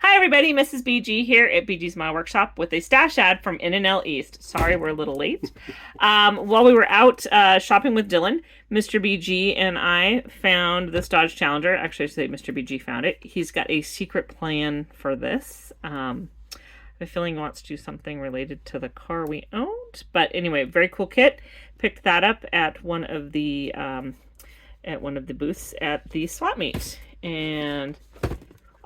Hi everybody, Mrs. BG here at BG's My Workshop with a stash ad from NNL East. Sorry we're a little late. While we were out shopping with Dylan, Mr. BG and I found this Dodge Challenger. Actually, I should say Mr. BG found it. He's got a secret plan for this. I have a feeling he wants to do something related to the car we owned. But anyway, very cool kit. Picked that up at one of the booths at the swap meet. And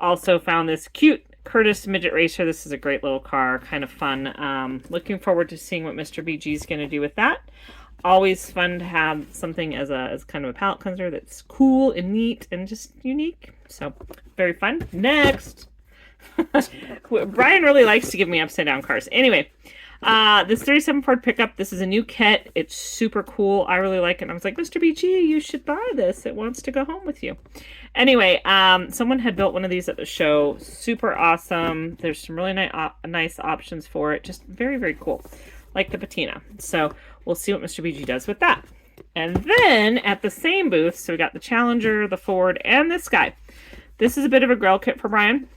also found this cute Curtis Midget Racer. This is a great little car, kind of fun. Looking forward to seeing what Mr. BG is going to do with that. Always fun to have something as kind of a palette cleanser that's cool and neat and just unique. So very fun. Next, Brian really likes to give me upside down cars. Anyway, this 37 Ford pickup, this is a new kit. It's super cool. I really like it. And I was like, Mr. BG, you should buy this. It wants to go home with you. Anyway, someone had built one of these at the show. Super awesome. There's some really nice options for it. Just very, very cool. Like the patina. So we'll see what Mr. BG does with that. And then at the same booth, so we got the Challenger, the Ford, and this guy. This is a bit of a grail kit for Brian.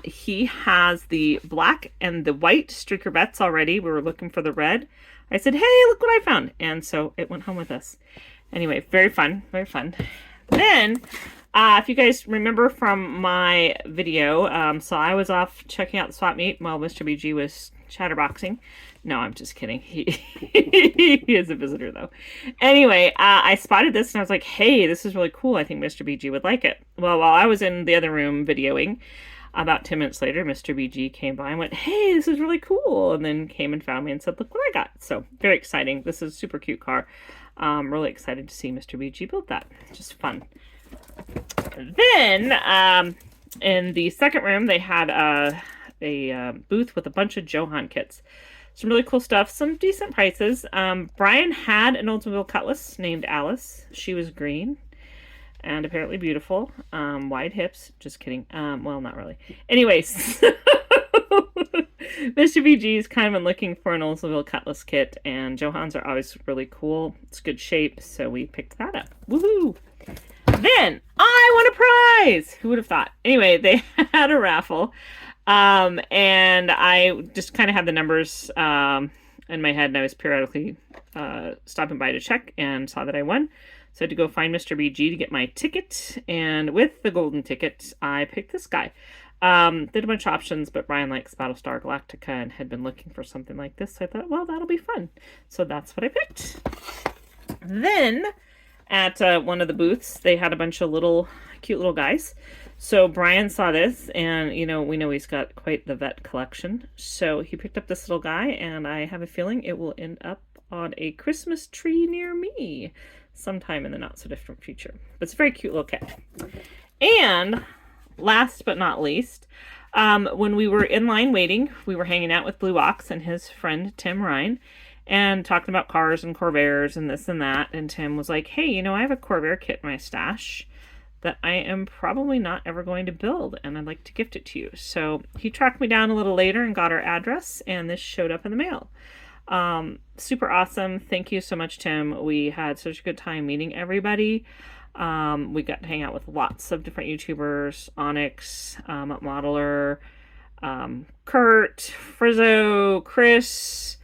He has the black and the white streaker bets already. We were looking for the red. I said, hey, look what I found. And so it went home with us. Anyway, very fun, very fun. Then, if you guys remember from my video, so I was off checking out the swap meet while Mr. BG was chatterboxing. No, I'm just kidding. He is a visitor, though. Anyway, I spotted this and I was like, hey, this is really cool. I think Mr. BG would like it. Well, while I was in the other room videoing, about 10 minutes later, Mr. BG came by and went, hey, this is really cool. And then came and found me and said, look what I got. So very exciting. This is a super cute car. Really excited to see Mr. BG build that. Just fun. Then in the second room, they had a booth with a bunch of Johan kits. Some really cool stuff. Some decent prices. Brian had an Oldsmobile Cutlass named Alice. She was green. And apparently beautiful. Wide hips. Just kidding. Well, not really. Anyways. Mr. BG's kind of been looking for an Oldsmobile Cutlass kit. And Johans are always really cool. It's good shape. So we picked that up. Woohoo! Then, I won a prize! Who would have thought? Anyway, they had a raffle. And I just kind of had the numbers in my head. And I was periodically stopping by to check and saw that I won. So I had to go find Mr. BG to get my ticket. And with the golden ticket, I picked this guy. Did a bunch of options, but Brian likes Battlestar Galactica and had been looking for something like this. So I thought, well, that'll be fun. So that's what I picked. Then at one of the booths, they had a bunch of cute little guys. So Brian saw this, and we know he's got quite the vet collection. So he picked up this little guy, and I have a feeling it will end up on a Christmas tree near me sometime in the not so distant future. But it's a very cute little cat. And last but not least, when we were in line waiting, we were hanging out with Blue Ox and his friend Tim Ryan and talking about cars and Corvairs and this and that. And Tim was like, hey, I have a Corvair kit in my stash that I am probably not ever going to build, and I'd like to gift it to you. So he tracked me down a little later and got our address, and this showed up in the mail. Super awesome. Thank you so much, Tim. We had such a good time meeting everybody. We got to hang out with lots of different YouTubers, Onyx, Modeler, Kurt, Frizzo, Chris,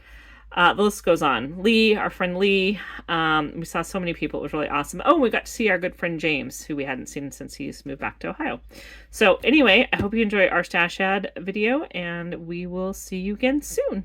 the list goes on. Lee, our friend Lee. We saw so many people. It was really awesome. Oh, we got to see our good friend James, who we hadn't seen since he's moved back to Ohio. So anyway, I hope you enjoy our stash ad video, and we will see you again soon.